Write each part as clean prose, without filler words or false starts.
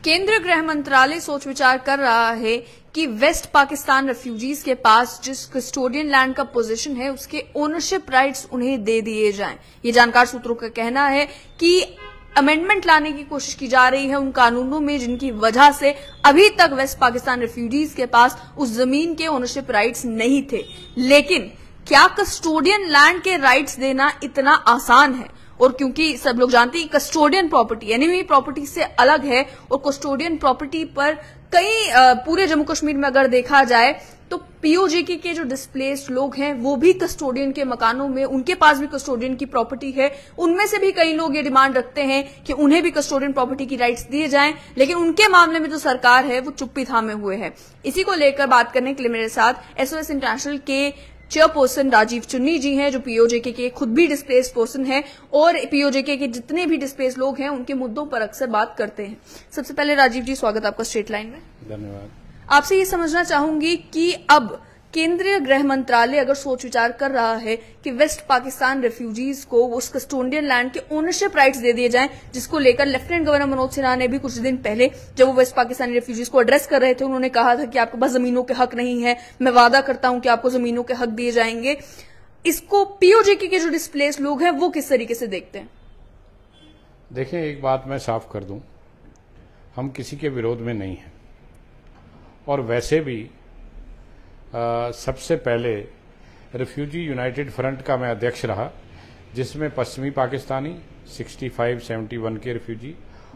केंद्रीय गृह मंत्रालय सोच विचार कर रहा है कि वेस्ट पाकिस्तान रेफ्यूजीज के पास जिस कस्टोडियन लैंड का पोजीशन है उसके ओनरशिप राइट्स उन्हें दे दिए जाएं। ये जानकार सूत्रों का कहना है कि अमेंडमेंट लाने की कोशिश की जा रही है उन कानूनों में जिनकी वजह से अभी तक वेस्ट पाकिस्तान रेफ्यूजीज के पास उस जमीन के ओनरशिप राइट्स नहीं थे। लेकिन क्या कस्टोडियन लैंड के राइट्स देना इतना आसान है? और क्योंकि सब लोग जानते हैं कस्टोडियन प्रॉपर्टी एनिमी प्रॉपर्टी से अलग है और कस्टोडियन प्रॉपर्टी पर कई पूरे जम्मू कश्मीर में अगर देखा जाए तो पीओजेके के जो डिस्प्लेस्ड लोग हैं वो भी कस्टोडियन के मकानों में उनके पास भी कस्टोडियन की प्रॉपर्टी है। उनमें से भी कई लोग ये डिमांड रखते हैं कि उन्हें भी कस्टोडियन प्रॉपर्टी की राइट्स दिए जाएं, लेकिन उनके मामले में जो सरकार है वो चुप्पी थामे हुए है। इसी को लेकर बात करने के लिए मेरे साथ एसओएस इंटरनेशनल के चेयरपर्सन राजीव चुन्नी जी हैं, जो पीओजेके के खुद भी डिस्प्लेस्ड पर्सन हैं और पीओजेके के जितने भी डिस्प्लेस्ड लोग हैं उनके मुद्दों पर अक्सर बात करते हैं। सबसे पहले राजीव जी, स्वागत आपका स्ट्रेट लाइन में। धन्यवाद। आपसे ये समझना चाहूंगी कि अब केंद्रीय गृह मंत्रालय अगर सोच विचार कर रहा है कि वेस्ट पाकिस्तान रेफ्यूजीज को उस कस्टोडियन लैंड के ओनरशिप राइट्स दे दिए जाएं, जिसको लेकर लेफ्टिनेंट गवर्नर मनोज सिन्हा ने भी कुछ दिन पहले जब वो वेस्ट पाकिस्तानी रेफ्यूजीज को एड्रेस कर रहे थे उन्होंने कहा था कि आपके पास जमीनों के हक नहीं है, मैं वादा करता हूं कि आपको जमीनों के हक दिए जाएंगे। इसको पीओजेके के जो डिस्प्लेस लोग हैं वो किस तरीके से देखते हैं? देखें, एक बात मैं साफ कर दूं, हम किसी के विरोध में नहीं हैं और वैसे भी सबसे पहले रिफ्यूजी यूनाइटेड फ्रंट का मैं अध्यक्ष रहा, जिसमें पश्चिमी पाकिस्तानी 65-71 के रिफ्यूजी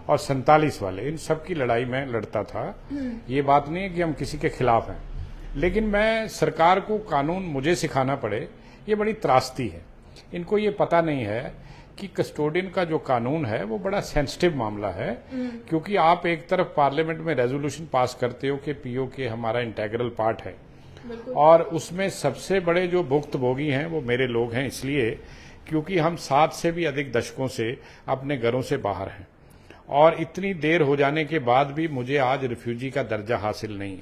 और 47 वाले, इन सब की लड़ाई में लड़ता था। ये बात नहीं है कि हम किसी के खिलाफ हैं, लेकिन मैं सरकार को कानून मुझे सिखाना पड़े ये बड़ी त्रासदी है। इनको ये पता नहीं है कि कस्टोडियन का जो कानून है वो बड़ा सेंसिटिव मामला है, क्योंकि आप एक तरफ पार्लियामेंट में रेजोल्यूशन पास करते हो कि पीओके हमारा इंटेग्रल पार्ट है और उसमें सबसे बड़े जो भुक्तभोगी हैं वो मेरे लोग हैं, इसलिए क्योंकि हम 7 से भी अधिक दशकों से अपने घरों से बाहर हैं और इतनी देर हो जाने के बाद भी मुझे आज रिफ्यूजी का दर्जा हासिल नहीं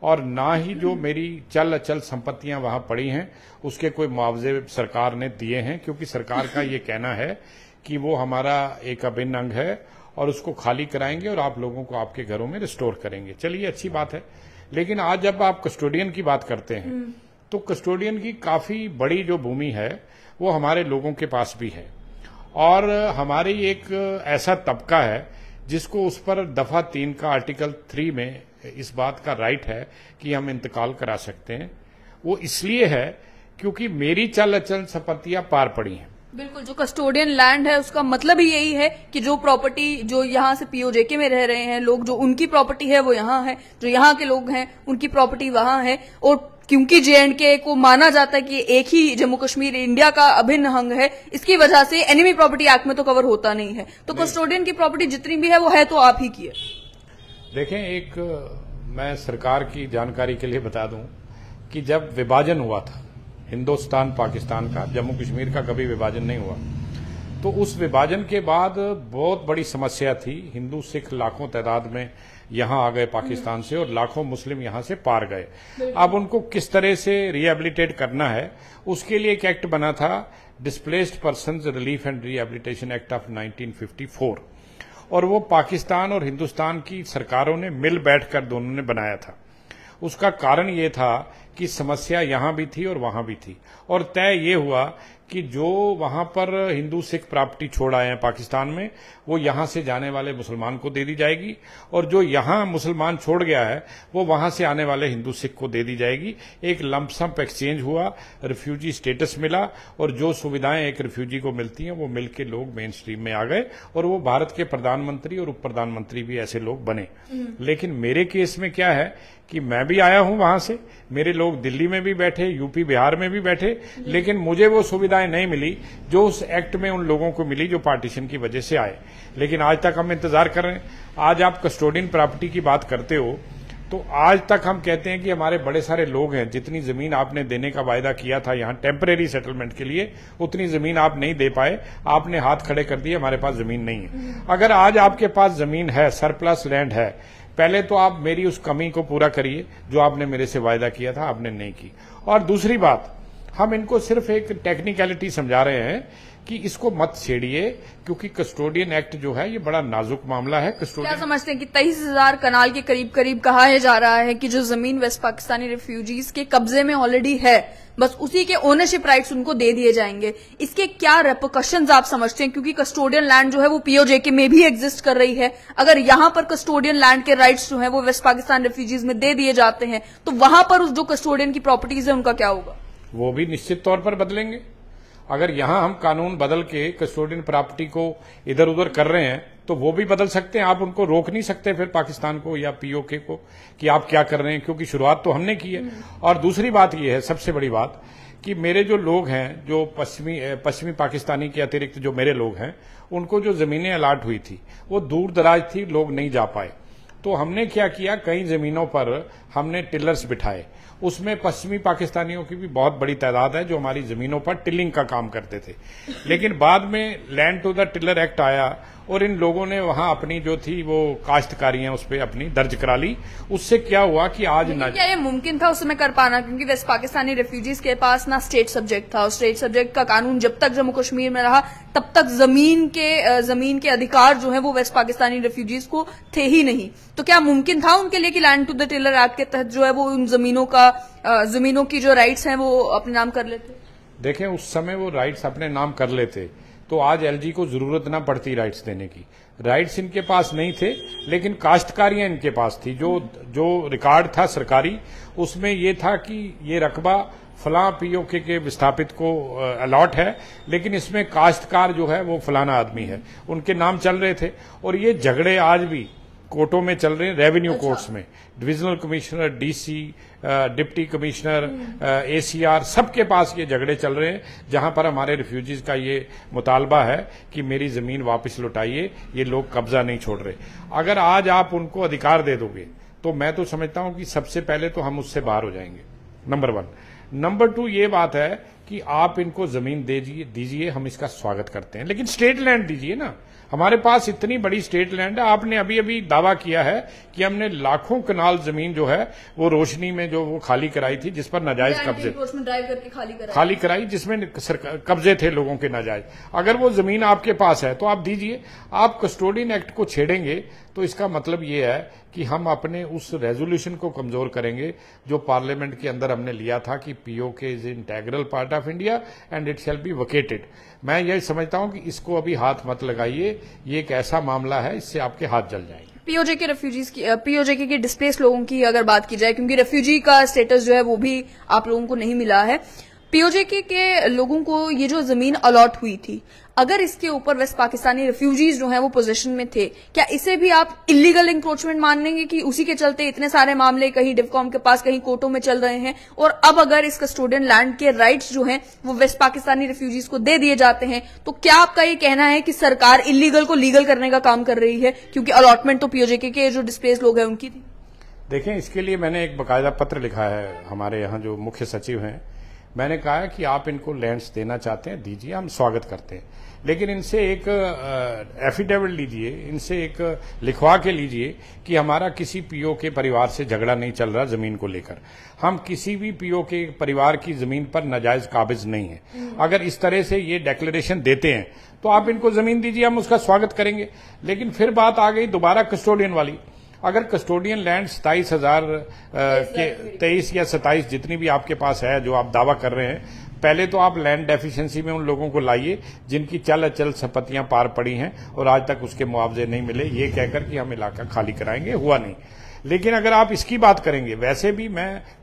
और ना ही जो मेरी चल अचल संपत्तियां वहां पड़ी हैं उसके कोई मुआवजे सरकार ने दिए हैं, क्योंकि सरकार का ये कहना है कि वो हमारा एक अभिन्न अंग है और उसको खाली कराएंगे और आप लोगों को आपके घरों में रिस्टोर करेंगे। चलिए, अच्छी बात है, लेकिन आज जब आप कस्टोडियन की बात करते हैं तो कस्टोडियन की काफी बड़ी जो भूमि है वो हमारे लोगों के पास भी है और हमारी एक ऐसा तबका है जिसको उस पर दफा 3 का आर्टिकल 3 में इस बात का राइट है कि हम इंतकाल करा सकते हैं। वो इसलिए है क्योंकि मेरी चल अचल संपत्तियां पार पड़ी हैं। बिल्कुल, जो कस्टोडियन लैंड है उसका मतलब ही यही है कि जो प्रॉपर्टी जो यहाँ से पीओजेके में रह रहे हैं लोग, जो उनकी प्रॉपर्टी है वो यहाँ है, जो यहाँ के लोग हैं उनकी प्रॉपर्टी वहां है। और क्योंकि जेएंडके को माना जाता है कि एक ही जम्मू कश्मीर इंडिया का अभिन्न अंग है, इसकी वजह से एनिमी प्रॉपर्टी एक्ट में तो कवर होता नहीं है, तो कस्टोडियन की प्रॉपर्टी जितनी भी है वो है तो आप ही की है। देखें, एक मैं सरकार की जानकारी के लिए बता दूं कि जब विभाजन हुआ था हिंदुस्तान पाकिस्तान का, जम्मू कश्मीर का कभी विभाजन नहीं हुआ, तो उस विभाजन के बाद बहुत बड़ी समस्या थी। हिंदू सिख लाखों तादाद में यहां आ गए पाकिस्तान से और लाखों मुस्लिम यहां से पार गए। अब उनको किस तरह से रिहेबिलिटेट करना है उसके लिए एक एक्ट बना था, displaced persons relief and rehabilitation act of 1954, और वो पाकिस्तान और हिंदुस्तान की सरकारों ने मिल बैठकर दोनों ने बनाया था। उसका कारण ये था कि समस्या यहां भी थी और वहां भी थी और तय ये हुआ कि जो वहां पर हिंदू सिख प्रॉपर्टी छोड़ आए हैं पाकिस्तान में वो यहां से जाने वाले मुसलमान को दे दी जाएगी और जो यहां मुसलमान छोड़ गया है वो वहां से आने वाले हिंदू सिख को दे दी जाएगी। एक लंपसम एक्सचेंज हुआ, रिफ्यूजी स्टेटस मिला और जो सुविधाएं एक रिफ्यूजी को मिलती हैं वो मिलके लोग मेन स्ट्रीम में आ गए और वो भारत के प्रधानमंत्री और उप प्रधानमंत्री भी ऐसे लोग बने। लेकिन मेरे केस में क्या है कि मैं भी आया हूं वहां से, मेरे लोग दिल्ली में भी बैठे, यूपी बिहार में भी बैठे, लेकिन मुझे वो सुविधाएं नहीं मिली जो उस एक्ट में उन लोगों को मिली जो पार्टीशन की वजह से आए। लेकिन आज तक हम इंतजार कर रहे हैं। आज आप कस्टोडियन प्रॉपर्टी की बात करते हो तो आज तक हम कहते हैं कि हमारे बड़े सारे लोग हैं, जितनी जमीन आपने देने का वायदा किया था यहां टेम्परेरी सेटलमेंट के लिए उतनी जमीन आप नहीं दे पाए, आपने हाथ खड़े कर दिए, हमारे पास जमीन नहीं है। अगर आज आपके पास जमीन है, सरप्लस लैंड है, पहले तो आप मेरी उस कमी को पूरा करिए जो आपने मेरे से वायदा किया था, आपने नहीं की। और दूसरी बात, हम इनको सिर्फ एक टेक्निकलिटी समझा रहे हैं कि इसको मत छेड़िए, क्योंकि कस्टोडियन एक्ट जो है ये बड़ा नाजुक मामला है। क्या समझते हैं कि 23,000 कनाल के करीब करीब कहा जा रहा है कि जो जमीन वेस्ट पाकिस्तानी रिफ्यूजीज के कब्जे में ऑलरेडी है, बस उसी के ओनरशिप राइट्स उनको दे दिए जाएंगे। इसके क्या रेपरकशंस आप समझते हैं? क्योंकि कस्टोडियन लैंड जो है वो पीओजेके में भी एग्जिस्ट कर रही है। अगर यहां पर कस्टोडियन लैंड के राइट्स जो है वो वेस्ट पाकिस्तान रिफ्यूजीज में दे दिए जाते हैं, तो वहां पर उस जो कस्टोडियन की प्रॉपर्टीज है उनका क्या होगा? वो भी निश्चित तौर पर बदलेंगे। अगर यहां हम कानून बदल के कस्टोडियन प्रॉपर्टी को इधर उधर कर रहे हैं तो वो भी बदल सकते हैं। आप उनको रोक नहीं सकते फिर पाकिस्तान को या पीओके को कि आप क्या कर रहे हैं, क्योंकि शुरुआत तो हमने की है। और दूसरी बात ये है, सबसे बड़ी बात, कि मेरे जो लोग हैं, जो पश्चिमी पाकिस्तानी के अतिरिक्त जो मेरे लोग हैं, उनको जो जमीनें अलाट हुई थी वो दूर दराज थी, लोग नहीं जा पाए। तो हमने क्या किया, कई जमीनों पर हमने टिलर्स बिठाए। उसमें पश्चिमी पाकिस्तानियों की भी बहुत बड़ी तादाद है जो हमारी जमीनों पर टिलिंग का काम करते थे। लेकिन बाद में land to the tiller act आया और इन लोगों ने वहां अपनी जो थी वो काश्तकारियां उस पर अपनी दर्ज करा ली। उससे क्या हुआ कि आज क्या ये मुमकिन था उस समय कर पाना? क्योंकि वेस्ट पाकिस्तानी रिफ्यूजीज के पास ना स्टेट सब्जेक्ट था, और स्टेट सब्जेक्ट का कानून जब तक जम्मू कश्मीर में रहा तब तक जमीन के अधिकार जो है वो वेस्ट पाकिस्तानी रिफ्यूजीज को थे ही नहीं। तो क्या मुमकिन था उनके लिए कि land to the tiller act के तहत जो है वो उन जमीनों की जो राइट्स हैं वो अपने नाम कर लेते? देखें, उस समय वो राइट्स अपने नाम कर लेते तो आज एलजी को जरूरत ना पड़ती राइट्स देने की। राइट्स इनके पास नहीं थे, लेकिन काश्तकारियां इनके पास थी। जो रिकॉर्ड था सरकारी, उसमें ये था कि ये रकबा फलां पीओके के विस्थापित को अलॉट है, लेकिन इसमें काश्तकार जो है वो फलाना आदमी है, उनके नाम चल रहे थे। और ये झगड़े आज भी कोर्टों में चल रहे हैं, रेवेन्यू कोर्ट्स में। Divisional commissioner, DC, deputy commissioner, ACR, सबके पास ये झगड़े चल रहे हैं, जहां पर हमारे रिफ्यूजीज का ये मुतालबा है कि मेरी जमीन वापस लौटाइए, ये लोग कब्जा नहीं छोड़ रहे। अगर आज आप उनको अधिकार दे दोगे तो मैं तो समझता हूं कि सबसे पहले तो हम उससे बाहर हो जाएंगे, नंबर 1। नंबर 2 ये बात है कि आप इनको जमीन दीजिए, हम इसका स्वागत करते हैं, लेकिन स्टेट लैंड दीजिए ना। हमारे पास इतनी बड़ी स्टेट लैंड है। आपने अभी अभी दावा किया है कि हमने लाखों कनाल जमीन जो है वो रोशनी में जो वो खाली कराई थी, जिस पर नाजायज कब्जे ड्राइव करके खाली कराई, जिसमें कब्जे थे लोगों के नाजायज। अगर वो जमीन आपके पास है तो आप दीजिए। आप कस्टोडियन एक्ट को छेड़ेंगे तो इसका मतलब ये है कि हम अपने उस रेजोल्यूशन को कमजोर करेंगे जो पार्लियामेंट के अंदर हमने लिया था कि PoK is integral part of India and it shall be vacated. मैं यही समझता हूं कि इसको अभी हाथ मत लगाइए, ये एक ऐसा मामला है, इससे आपके हाथ जल जाएंगे। पीओजेके के डिस्प्लेस लोगों की अगर बात की जाए, क्योंकि रेफ्यूजी का स्टेटस जो है वो भी आप लोगों को नहीं मिला है, पीओजेके के लोगों को ये जो जमीन अलॉट हुई थी, अगर इसके ऊपर वेस्ट पाकिस्तानी रिफ्यूजीज जो हैं वो पोजीशन में थे, क्या इसे भी आप इलीगल इंक्रोचमेंट मान लेंगे कि उसी के चलते इतने सारे मामले कहीं डिवकॉम के पास, कहीं कोर्टों में चल रहे हैं? और अब अगर इस कस्टोडियन लैंड के राइट्स जो हैं वो वेस्ट पाकिस्तानी रिफ्यूजीज को दे दिए जाते हैं, तो क्या आपका ये कहना है कि सरकार इलीगल को लीगल करने का काम कर रही है? क्योंकि अलॉटमेंट तो पीओजेके के जो डिस्प्लेस लोग हैं उनकी थी। देखें, इसके लिए मैंने एक बाकायदा पत्र लिखा है हमारे यहाँ जो मुख्य सचिव हैं। मैंने कहा कि आप इनको लैंड्स देना चाहते हैं, दीजिए, हम स्वागत करते हैं, लेकिन इनसे एक एफिडेविट लीजिए, इनसे एक लिखवा के लीजिए कि हमारा किसी पीओ के परिवार से झगड़ा नहीं चल रहा जमीन को लेकर। हम किसी भी पीओ के परिवार की जमीन पर नाजायज काबिज नहीं है। अगर इस तरह से ये डिक्लेरेशन देते हैं तो आप इनको जमीन दीजिए, हम उसका स्वागत करेंगे। लेकिन फिर बात आ गई दोबारा कस्टोडियन वाली। अगर कस्टोडियन लैंड 27,000 के 23 या 27 जितनी भी आपके पास है जो आप दावा कर रहे हैं, पहले तो आप लैंड डेफिशिएंसी में उन लोगों को लाइए जिनकी चल अचल संपत्तियां पार पड़ी हैं और आज तक उसके मुआवजे नहीं मिले, ये कहकर कि हम इलाका खाली कराएंगे, हुआ नहीं। लेकिन अगर आप इसकी बात करेंगे, वैसे भी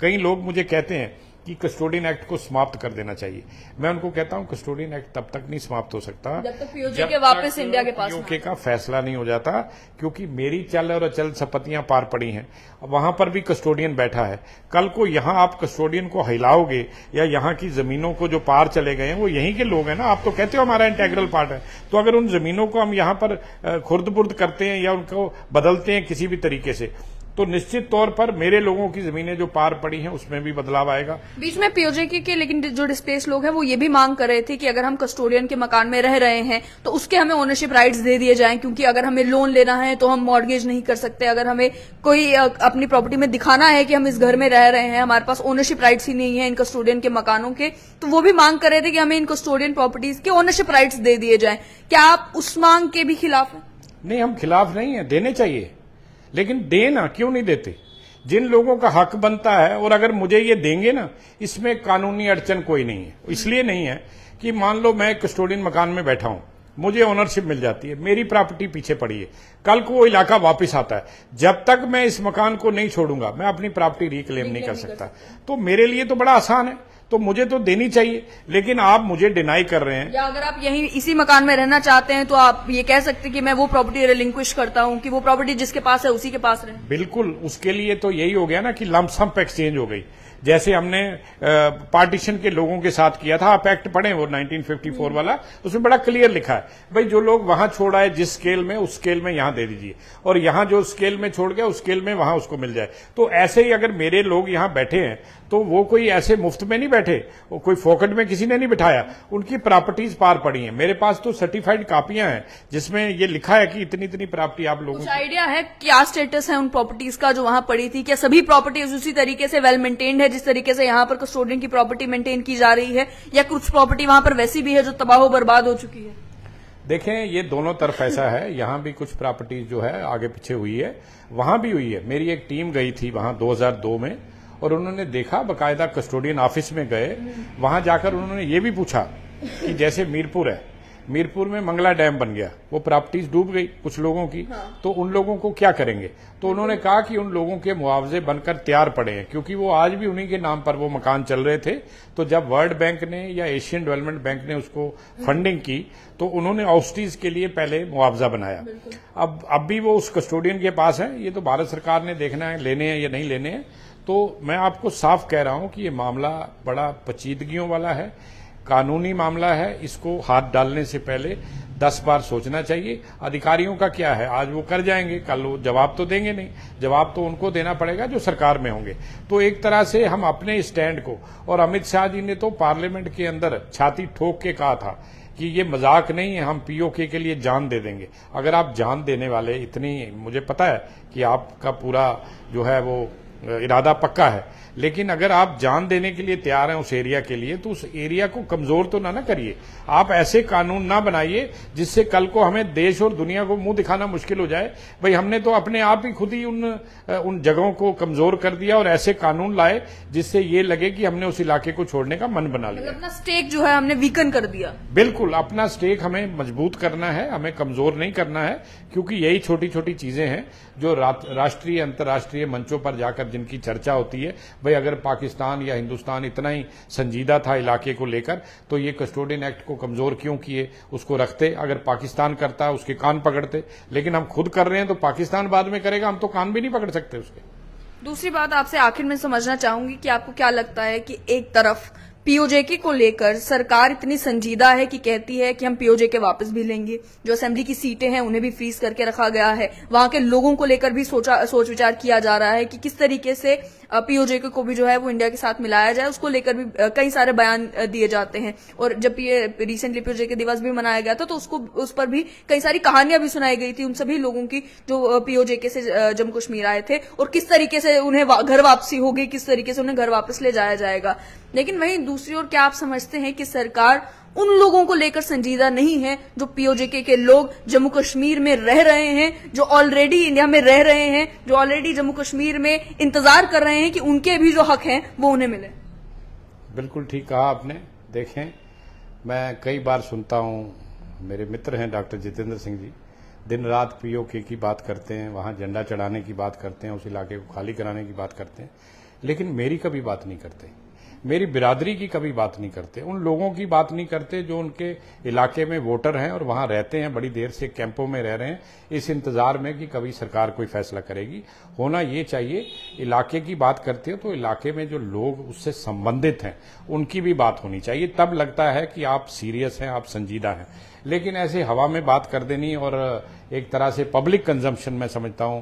कई लोग मुझे कहते हैं कि कस्टोडियन एक्ट को समाप्त कर देना चाहिए। मैं उनको कहता हूं कस्टोडियन एक्ट तब तक नहीं समाप्त हो सकता जब तक पीओजेके वापस इंडिया के पास पीओके का फैसला नहीं हो जाता, क्योंकि मेरी चल और अचल संपत्तियां पार पड़ी हैं, वहां पर भी कस्टोडियन बैठा है। कल को यहां आप कस्टोडियन को हिलाओगे या यहां की जमीनों को जो पार चले गए हैं वो यहीं के लोग हैं ना। आप तो कहते हो हमारा इंटेग्रल पार्ट है, तो अगर उन जमीनों को हम यहां पर खुर्द बुर्द करते हैं या उनको बदलते हैं किसी भी तरीके से, तो निश्चित तौर पर मेरे लोगों की जमीनें जो पार पड़ी हैं उसमें भी बदलाव आएगा। बीच में पीओजेके के लेकिन जो डिस्प्लेस लोग हैं वो ये भी मांग कर रहे थे कि अगर हम कस्टोडियन के मकान में रह रहे हैं तो उसके हमें ओनरशिप राइट्स दे दिए जाएं, क्योंकि अगर हमें लोन लेना है तो हम मॉर्गेज नहीं कर सकते, अगर हमें कोई अपनी प्रॉपर्टी में दिखाना है कि हम इस घर में रह रहे हैं, हमारे पास ओनरशिप राइट्स ही नहीं है इन कस्टोडियन के मकानों के, तो वो भी मांग कर रहे थे कि हमें इन कस्टोडियन प्रॉपर्टीज के ओनरशिप राइट्स दे दिए जाएं। क्या आप उस मांग के भी खिलाफ हैं? नहीं, हम खिलाफ नहीं है, देने चाहिए, लेकिन देना क्यों नहीं देते? जिन लोगों का हक बनता है, और अगर मुझे ये देंगे ना, इसमें कानूनी अड़चन कोई नहीं है। इसलिए नहीं है कि मान लो मैं कस्टोडियन मकान में बैठा हूं, मुझे ओनरशिप मिल जाती है, मेरी प्रॉपर्टी पीछे पड़ी है, कल को वो इलाका वापस आता है, जब तक मैं इस मकान को नहीं छोड़ूंगा मैं अपनी प्रॉपर्टी रिक्लेम नहीं कर सकता। तो मेरे लिए तो बड़ा आसान है, तो मुझे तो देनी चाहिए, लेकिन आप मुझे डिनाई कर रहे हैं। या अगर आप यहीं इसी मकान में रहना चाहते हैं तो आप ये कह सकते हैं कि मैं वो प्रॉपर्टी रिलिंक्विश करता हूं, कि वो प्रॉपर्टी जिसके पास है उसी के पास रहे। बिल्कुल, उसके लिए तो यही हो गया ना कि लंप सम एक्सचेंज हो गई, जैसे हमने पार्टीशन के लोगों के साथ किया था। आप एक्ट पढ़े वो 1954 वाला, उसमें बड़ा क्लियर लिखा है भाई जो लोग वहां छोड़ आए जिस स्केल में, उस स्केल में यहां दे दीजिए, और यहां जो स्केल में छोड़ गया उस स्केल में वहां उसको मिल जाए। तो ऐसे ही अगर मेरे लोग यहां बैठे हैं तो वो कोई ऐसे मुफ्त में नहीं बैठे, वो कोई फोकट में किसी ने नहीं बिठाया, उनकी प्रॉपर्टीज पार पड़ी हैं। मेरे पास तो सर्टिफाइड कापियां हैं जिसमें ये लिखा है कि इतनी इतनी प्रॉपर्टी आप लोगों को आइडिया है क्या स्टेटस है उन प्रॉपर्टीज का जो वहां पड़ी थी? क्या सभी प्रॉपर्टीज उसी तरीके से वेल मेंटेन्ड है जिस तरीके से यहाँ पर कस्टोडियन की प्रॉपर्टी मेंटेन की जा रही है, या कुछ प्रॉपर्टी वहां पर वैसी भी है जो तबाह बर्बाद हो चुकी है? देखें, ये दोनों तरफ ऐसा है, यहां भी कुछ प्रॉपर्टीज जो है आगे पीछे हुई है, वहां भी हुई है। मेरी एक टीम गई थी वहां 2002 में, और उन्होंने देखा, बकायदा कस्टोडियन ऑफिस में गए, वहां जाकर उन्होंने ये भी पूछा कि जैसे मीरपुर है, मीरपुर में मंगला डैम बन गया, वो प्रॉपर्टीज डूब गई कुछ लोगों की, तो उन लोगों को क्या करेंगे? तो उन्होंने कहा कि उन लोगों के मुआवजे बनकर तैयार पड़े हैं, क्योंकि वो आज भी उन्हीं के नाम पर वो मकान चल रहे थे। तो जब वर्ल्ड बैंक ने या एशियन डेवलपमेंट बैंक ने उसको फंडिंग की तो उन्होंने ऑस्टीज के लिए पहले मुआवजा बनाया। अब भी वो उस कस्टोडियन के पास है, ये तो भारत सरकार ने देखना है लेने हैं या नहीं लेने हैं। तो मैं आपको साफ कह रहा हूं कि ये मामला बड़ा पेचीदगियों वाला है, कानूनी मामला है, इसको हाथ डालने से पहले 10 बार सोचना चाहिए। अधिकारियों का क्या है, आज वो कर जाएंगे, कल वो जवाब तो देंगे नहीं, जवाब तो उनको देना पड़ेगा जो सरकार में होंगे। तो एक तरह से हम अपने स्टैंड को, और अमित शाह जी ने तो पार्लियामेंट के अंदर छाती ठोक के कहा था कि ये मजाक नहीं है, हम पीओके के लिए जान दे देंगे। अगर आप जान देने वाले इतनी, मुझे पता है कि आपका पूरा जो है वो इरादा पक्का है, लेकिन अगर आप जान देने के लिए तैयार हैं उस एरिया के लिए, तो उस एरिया को कमजोर तो ना करिए। आप ऐसे कानून ना बनाइए जिससे कल को हमें देश और दुनिया को मुंह दिखाना मुश्किल हो जाए। भाई हमने तो अपने आप ही खुद ही उन जगहों को कमजोर कर दिया, और ऐसे कानून लाए जिससे ये लगे कि हमने उस इलाके को छोड़ने का मन बना लिया। अपना स्टेक जो है हमने वीकन कर दिया। बिल्कुल, अपना स्टेक हमें मजबूत करना है, हमें कमजोर नहीं करना है, क्योंकि यही छोटी छोटी चीजें हैं जो राष्ट्रीय अंतर्राष्ट्रीय मंचों पर जाकर जिनकी चर्चा होती है। भाई अगर पाकिस्तान या हिंदुस्तान इतना ही संजीदा था इलाके को लेकर, तो ये कस्टोडियन एक्ट को कमजोर क्यों किए? उसको रखते, अगर पाकिस्तान करता उसके कान पकड़ते, लेकिन हम खुद कर रहे हैं तो पाकिस्तान बाद में करेगा, हम तो कान भी नहीं पकड़ सकते उसके। दूसरी बात आपसे आखिर में समझना चाहूंगी कि आपको क्या लगता है कि एक तरफ पीओजेके को लेकर सरकार इतनी संजीदा है कि कहती है कि हम पीओजेके वापस भी लेंगे, जो असेंबली की सीटें हैं उन्हें भी फ्रीज करके रखा गया है, वहां के लोगों को लेकर भी सोच विचार किया जा रहा है कि किस तरीके से पीओजेके को भी जो है वो इंडिया के साथ मिलाया जाए, उसको लेकर भी कई सारे बयान दिए जाते हैं। और जब ये रिसेंटली पीओजेके दिवस भी मनाया गया था तो उस पर भी कई सारी कहानियां भी सुनाई गई थी उन सभी लोगों की जो पीओजेके से जम्मू कश्मीर आए थे, और किस तरीके से उन्हें घर वापसी होगी, किस तरीके से उन्हें घर वापस ले जाया जाएगा। लेकिन वहीं दूसरी ओर क्या आप समझते हैं कि सरकार उन लोगों को लेकर संजीदा नहीं है जो पीओजेके के लोग जम्मू कश्मीर में रह रहे हैं, जो ऑलरेडी इंडिया में रह रहे हैं, जो ऑलरेडी जम्मू कश्मीर में इंतजार कर रहे हैं कि उनके भी जो हक हैं वो उन्हें मिले? बिल्कुल ठीक कहा आपने। देखें, मैं कई बार सुनता हूं, मेरे मित्र हैं डॉक्टर जितेंद्र सिंह जी, दिन रात पीओके की बात करते हैं, वहां झंडा चढ़ाने की बात करते हैं, उस इलाके को खाली कराने की बात करते हैं, लेकिन मेरी कभी बात नहीं करते, मेरी बिरादरी की कभी बात नहीं करते, उन लोगों की बात नहीं करते जो उनके इलाके में वोटर हैं और वहां रहते हैं, बड़ी देर से कैंपों में रह रहे हैं, इस इंतजार में कि कभी सरकार कोई फैसला करेगी। होना ये चाहिए, इलाके की बात करते हो तो इलाके में जो लोग उससे संबंधित हैं उनकी भी बात होनी चाहिए, तब लगता है कि आप सीरियस हैं, आप संजीदा हैं। लेकिन ऐसे हवा में बात कर देनी और एक तरह से पब्लिक कंजम्पशन मैं समझता हूं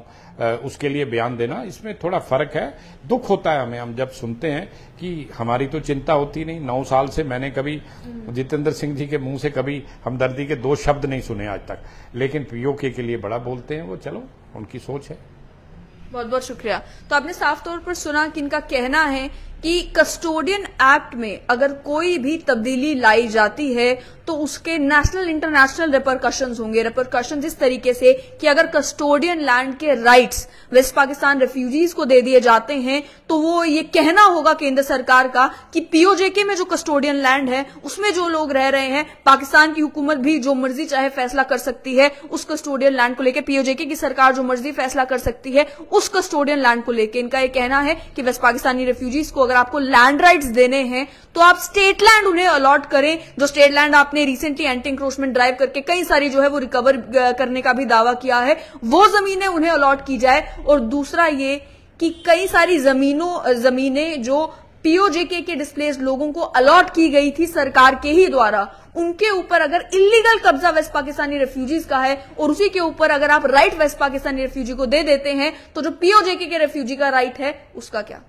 उसके लिए बयान देना, इसमें थोड़ा फर्क है। दुख होता है हमें, हम जब सुनते हैं कि हमारी तो चिंता होती नहीं। 9 साल से मैंने कभी जितेंद्र सिंह जी के मुंह से कभी हमदर्दी के 2 शब्द नहीं सुने आज तक, लेकिन पीओके के लिए बड़ा बोलते हैं वो। चलो, उनकी सोच है। बहुत बहुत शुक्रिया। तो आपने साफ तौर पर सुना कि इनका कहना है कि कस्टोडियन एक्ट में अगर कोई भी तब्दीली लाई जाती है तो उसके नेशनल इंटरनेशनल रिपरकशंस होंगे। रिपरकशंस इस तरीके से कि अगर कस्टोडियन लैंड के राइट्स वेस्ट पाकिस्तान रेफ्यूजीज को दे दिए जाते हैं तो वो ये कहना होगा केंद्र सरकार का कि पीओजेके में जो कस्टोडियन लैंड है उसमें जो लोग रह रहे हैं, पाकिस्तान की हुकूमत भी जो मर्जी चाहे फैसला कर सकती है उस कस्टोडियन लैंड को लेकर। पीओजेके की सरकार जो मर्जी फैसला कर सकती है उस कस्टोडियन लैंड को लेकर। इनका यह कहना है कि वेस्ट पाकिस्तानी रेफ्यूजीज को अगर आपको लैंड राइट्स देने हैं तो आप स्टेट लैंड उन्हें अलॉट करें। जो स्टेट लैंड आपने रिसेंटली एंटी इंक्रोचमेंट ड्राइव करके कई सारी जो है वो रिकवर करने का भी दावा किया है, वो जमीनें उन्हें अलॉट की जाए। और दूसरा ये कि कई सारी जमीनें जो पीओजेके के डिस्प्लेस्ड लोगों को अलॉट की गई थी सरकार के ही द्वारा, उनके ऊपर अगर इलीगल कब्जा वेस्ट पाकिस्तानी रेफ्यूजीज का है और उसी के ऊपर अगर आप राइट वेस्ट पाकिस्तानी रेफ्यूजी को दे देते हैं तो जो पीओजेके के रेफ्यूजी का राइट है उसका क्या?